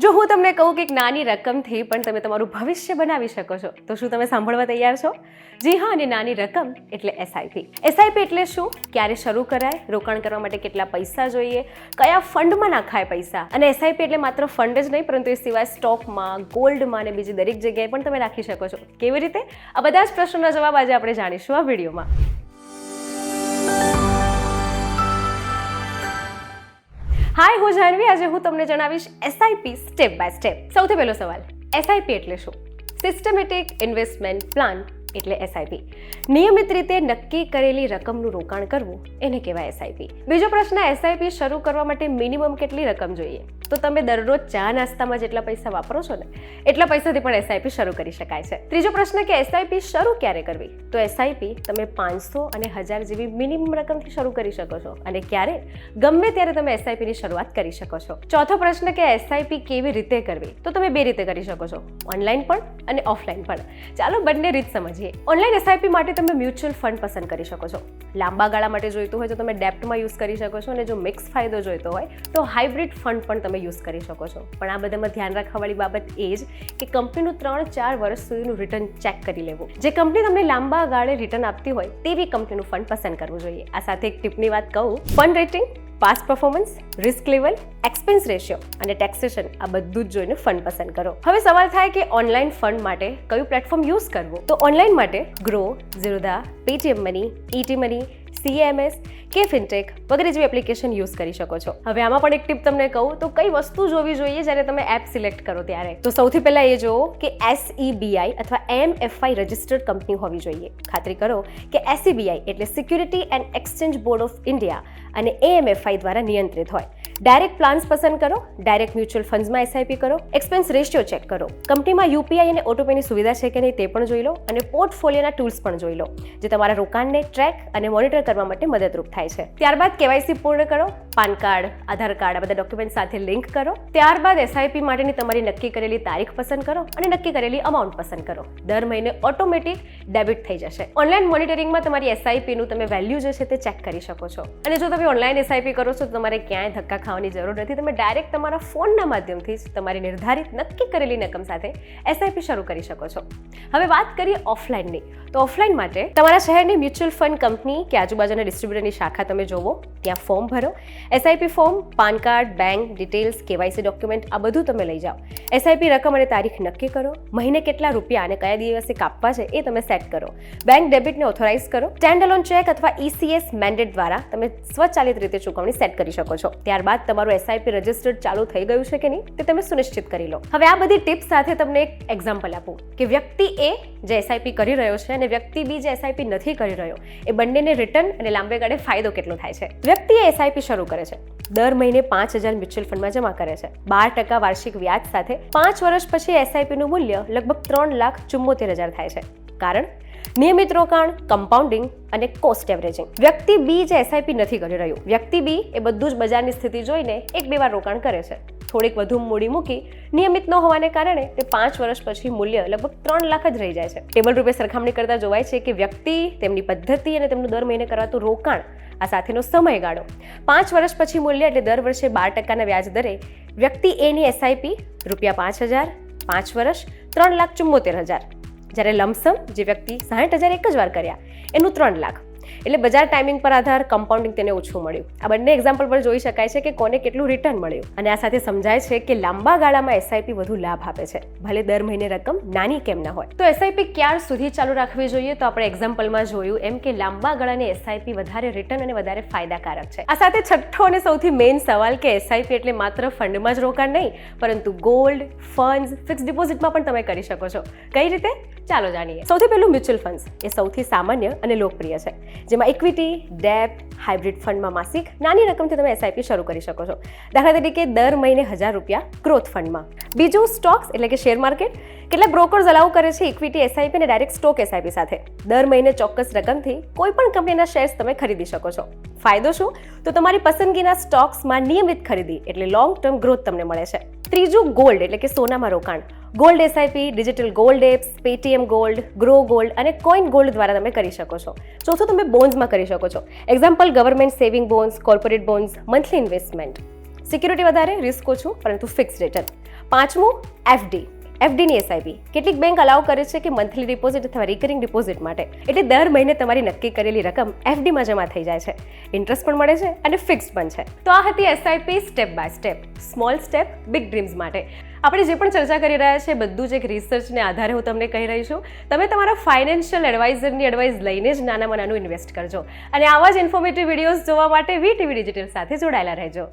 જો હું તમને કહું કે એક નાની રકમથી પણ તમે તમારું ભવિષ્ય બનાવી શકો છો, તો શું તમે સાંભળવા તૈયાર છો? જી હા, અને નાની રકમ એટલે એસઆઈપી. એસઆઈપી એટલે શું, ક્યારે શરૂ કરાય, રોકાણ કરવા માટે કેટલા પૈસા જોઈએ, કયા ફંડમાં નાખાય પૈસા, અને એસઆઈપી એટલે માત્ર ફંડ જ નહીં, પરંતુ એ સિવાય સ્ટોકમાં, ગોલ્ડમાં અને બીજી દરેક જગ્યાએ પણ તમે રાખી શકો છો. કેવી રીતે? આ બધા જ પ્રશ્નોના જવાબ આજે આપણે જાણીશું આ વિડીયોમાં. હાય, હું જાનવી. આજે હું તમને જણાવીશ એસઆઈપી સ્ટેપ બાય સ્ટેપ. સૌથી પહેલો સવાલ, એસઆઈપી એટલે શું? સિસ્ટમેટિક ઇન્વેસ્ટમેન્ટ પ્લાન એટલે એસઆઈપી. નિયમિત રીતે નક્કી કરેલી રકમનું રોકાણ કરવું એને કહેવાય એસઆઈપી. બીજો પ્રશ્ન, એસઆઈપી શરૂ કરવા માટે મિનિમમ કેટલી રકમ જોઈએ? તો તમે દરરોજ ચા નાસ્તામાં જેટલા પૈસા વાપરો છો ને, એટલા પૈસાથી પણ એસઆઈપી શરૂ કરી શકાય છે. ત્રીજો પ્રશ્ન કે એસઆઈપી શરૂ ક્યારે કરવી? તો એસઆઈપી તમે 500 અને 1000 જેવી મિનિમમ રકમથી શરૂ કરી શકો છો, અને ક્યારે? ગમે ત્યારે તમે એસઆઈપીની શરૂઆત કરી શકો છો. ચોથો પ્રશ્ન કે એસઆઈપી કેવી રીતે કરવી? તો તમે બે રીતે કરી શકો છો, ઓનલાઈન પણ અને ઓફલાઈન પણ. ચાલો બંને રીત સમજીએ. ઓનલાઈન એસઆઈપી માટે તમે મ્યુચ્યુઅલ ફંડ પસંદ કરી શકો છો. લાંબા ગાળા માટે જોઈતું હોય તો તમે ડેપ્ટમાં યુઝ કરી શકો છો, અને જો મિક્સ ફાયદો જોઈતો હોય તો હાઇબ્રિડ ફંડ પણ તમે યુઝ કરી શકો છો. પણ આ બધામાં ધ્યાન રાખવાવાળી બાબત એ જ કે કંપનીનું 3-4 વર્ષ સુધીનું રિટર્ન ચેક કરી લેવું. જે કંપની તમને લાંબા ગાળે રિટર્ન આપતી હોય તેવી કંપનીનું ફંડ પસંદ કરવું જોઈએ. આ સાથે એક ટિપની વાત કહું, fund rating, past performance, risk level, expense ratio અને ટેક્સેશન આ બધું જ જોઈને ફંડ પસંદ કરો. હવે સવાલ થાય કે ઓનલાઈન ફંડ માટે કયું પ્લેટફોર્મ યુઝ કરવું? તો ઓનલાઈન માટે Groww, Zerodha, Paytm money, ET money, CMS કે ફિનટેક વગેરે જેવી એપ્લિકેશન યુઝ કરી શકો છો. હવે આમાં પણ એક ટીપ તમને કહું તો કઈ વસ્તુ જોવી જોઈએ જ્યારે તમે એપ સિલેક્ટ કરો ત્યારે? તો સૌથી પહેલા એ જોવો કે SEBI અથવા MFI રજિસ્ટર્ડ કંપની હોવી જોઈએ. ખાતરી કરો કે SEBI એટલે security and exchange board of India અને AMFI દ્વારા નિયંત્રિત હોય. ડાયરેક્ટ પ્લાન્સ પસંદ કરો, ડાયરેક્ટ મ્યુચ્યુઅલ ફંડ્સમાં એસઆઈપી કરો, એક્સપેન્સ રેશિયો ચેક કરો, કંપનીમાં UPI અને ઓટોપેની સુવિધા છે કે નહીં તે પણ જોઈ લો, અને પોર્ટફોલિયોના ટૂલ્સ પણ જોઈ લો જે તમારા રોકાણને ટ્રેક અને મોનિટર કરવા માટે મદદરૂપ થાય છે. ત્યારબાદ KYC પૂર્ણ કરો, પાન કાર્ડ, આધાર કાર્ડ આ બધા ડોક્યુમેન્ટ સાથે લિંક કરો. ત્યારબાદ એસઆઈપી માટેની તમારી નક્કી કરેલી તારીખ પસંદ કરો અને નક્કી કરેલી અમાઉન્ટ પસંદ કરો. દર મહિને ઓટોમેટિક ડેબિટ થઈ જશે. ઓનલાઈન મોનિટરિંગમાં તમારી એસઆઈપીનું તમે વેલ્યુ જે છે તે ચેક કરી શકો છો. અને જો તમે ઓનલાઈન એસઆઈપી કરો છો તો તમારે ક્યાંય ધક્કા ખાવાની જરૂર નથી. તમે ડાયરેક્ટ તમારા ફોનના માધ્યમથી જ તમારી નિર્ધારિત નક્કી કરેલી રકમ સાથે એસઆઈપી શરૂ કરી શકો છો. હવે વાત કરીએ ઓફલાઈનની. તો ઓફલાઈન માટે તમારા શહેરની મ્યુચ્યુઅલ ફંડ કંપની કે આજુબાજુના ડિસ્ટ્રીબ્યુટરની શાખા તમે જોવો, ત્યાં ફોર્મ ભરો. SIP form, PAN card, bank details, KYC document આ બધું તમે લઈ જાઓ. એસઆઈપી રકમ અને તારીખ નક્કી કરો. મહિને કેટલા રૂપિયા અને કયા દિવસે કાપવા છે એ તમે સેટ કરો. બેંક ડેબિટને ઓથોરાઇઝ કરો. સ્ટેન્ડ અલોન ચેક અથવા ECS મેન્ડેટ દ્વારા તમે સ્વચાલિત રીતે ચૂકવણી સેટ કરી શકો છો. ત્યારબાદ તમારું એસઆઈપી રજિસ્ટર્ડ ચાલુ થઈ ગયું છે કે નહીં તે તમે સુનિશ્ચિત કરી લો. હવે આ બધી ટિપ્સ સાથે તમને એક એક્ઝામ્પલ આપું કે વ્યક્તિ A જે એસઆઈપી કરી રહ્યો છે અને વ્યક્તિ B જે એસઆઈપી નથી કરી રહ્યો, એ બંનેને રિટર્ન અને લાંબે ગાળે ફાયદો કેટલો થાય છે. વ્યક્તિએ એસઆઈપી શરૂ કરે છે, દર મહિને 5000 મ્યુચ્યુઅલ ફંડમાં જમા કરે છે, 12% વાર્ષિક વ્યાજ સાથે. 5 વર્ષ પછી એસઆઈપીનું મૂલ્ય લગભગ 3,74,000 થાય છે. કારણ નિયમિત રોકાણ, કમ્પાઉન્ડિંગ અને કોસ્ટ એવરેજિંગ. વ્યક્તિ B જે એસઆઈપી નથી કરી રહ્યું, વ્યક્તિ B એ બધું જ બજારની સ્થિતિ જોઈને 1-2 વાર રોકાણ કરે છે. થોડીક વધુ મૂડી મૂકી નિયમિત ન હોવાને કારણે તે 5 વર્ષ પછી મૂલ્ય લગભગ 3 લાખ જ રહી જાય છે. ટેબલ રૂપે સરખામણી કરતા જોવાય છે કે વ્યક્તિ, તેમની પદ્ધતિ અને તેમનું દર મહિને કરાતું રોકાણ આ સાથેનો સમયગાળો 5 વર્ષ પછી મૂલ્ય એટલે દર વર્ષે 12% વ્યાજ દરે વ્યક્તિ A ની એસઆઈપી ₹5,000, 5 વર્ષ 3,74,000. જ્યારે લમસમ જે વ્યક્તિ 60,000 એક જ વાર કર્યા એનું 3 લાખ. એટલે બજાર ટાઈમિંગ પર આધાર, કમ્પાઉન્ડિંગ તેને ઓછું મળ્યું. આ બંને એક્ઝામ્પલ પર જોઈ શકાય છે કે કોને કેટલું રિટર્ન મળ્યું. અને આ સાથે સમજાય છે કે લાંબા ગાળામાં એસઆઈપી વધુ લાભ આપે છે, ભલે દર મહિને રકમ નાની કેમ ના હોય. તો એસઆઈપી ક્યાર સુધી ચાલુ રાખવી જોઈએ? તો આપણે એક્ઝામ્પલમાં જોયું એમ કે લાંબા ગાળાની એસઆઈપી વધારે રિટર્ન અને વધારે ફાયદાકારક છે. આ સાથે છઠ્ઠો અને સૌથી મેઇન સવાલ કે એસઆઈપી એટલે માત્ર ફંડમાં જ રોકાણ નહીં, પરંતુ ગોલ્ડ, ફંડ્સ, ફિક્સ ડિપોઝિટમાં પણ તમે કરી શકો છો. કઈ રીતે? ચાલો જાણીએ. સૌથી પહેલું મ્યુચ્યુઅલ ફંડ્સ એ સૌથી સામાન્ય અને લોકપ્રિય છે, જેમાં ઇક્વિટી, ડેપ્ટ, હાઇબ્રિડ ફંડમાં માસિક નાની રકમથી તમે એસઆઈપી શરૂ કરી શકો છો. દાખલા તરીકે દર મહિને ₹1000 ગ્રોથ ફંડમાં. બીજું સ્ટોક્સ એટલે કે શેર માર્કેટ. કેટલાક બ્રોકર્સ અલાઉ કરે છે ઇક્વિટી એસઆઈપી અને ડાયરેક્ટ સ્ટોક એસઆઈપી સાથે. દર મહિને ચોક્કસ રકમથી કોઈ પણ કંપનીના શેર્સ તમે ખરીદી શકો છો. ફાયદો શું? તો તમારી પસંદગીના સ્ટોક્સમાં નિયમિત ખરીદી એટલે લોંગ ટર્મ ગ્રોથ તમને મળે છે. ત્રીજું ગોલ્ડ એટલે કે સોનામાં રોકાણ. Gold SIP, digital gold apps, Paytm gold, grow gold અને કોઈન ગોલ્ડ દ્વારા તમે કરી શકો છો. ચોથું તમે બોન્ડ્સમાં કરી શકો છો. Example government saving bonds, corporate bonds, monthly investment. Security વધારે, રિસ્ક ઓછું પરંતુ ફિક્સ રિટર્ન. પાંચમું એફડી. એફડીની એસઆઈપી કેટલીક બેંક અલાઉ કરે છે કે મંથલી ડિપોઝિટ અથવા રિકરિંગ ડિપોઝિટ માટે, એટલે દર મહિને તમારી નક્કી કરેલી રકમ એફડીમાં જમા થઈ જાય છે, ઇન્ટરેસ્ટ પણ મળે છે અને ફિક્સ પણ છે. તો આ હતી SIP step by step, small step big dreams માટે. આપણે જે પણ ચર્ચા કરી રહ્યા છીએ બધું જ એક રિસર્ચને આધારે હું તમને કહી રહી છું. તમે તમારા ફાઇનાન્શિયલ એડવાઇઝરની એડવાઇસ લઈને જ નાનામાં નાનું ઇન્વેસ્ટ કરજો અને આવા જ ઇન્ફોર્મેટિવ વિડીયોઝ જોવા માટે વીટીવી ડિજિટલ સાથે જોડાયેલા રહેજો.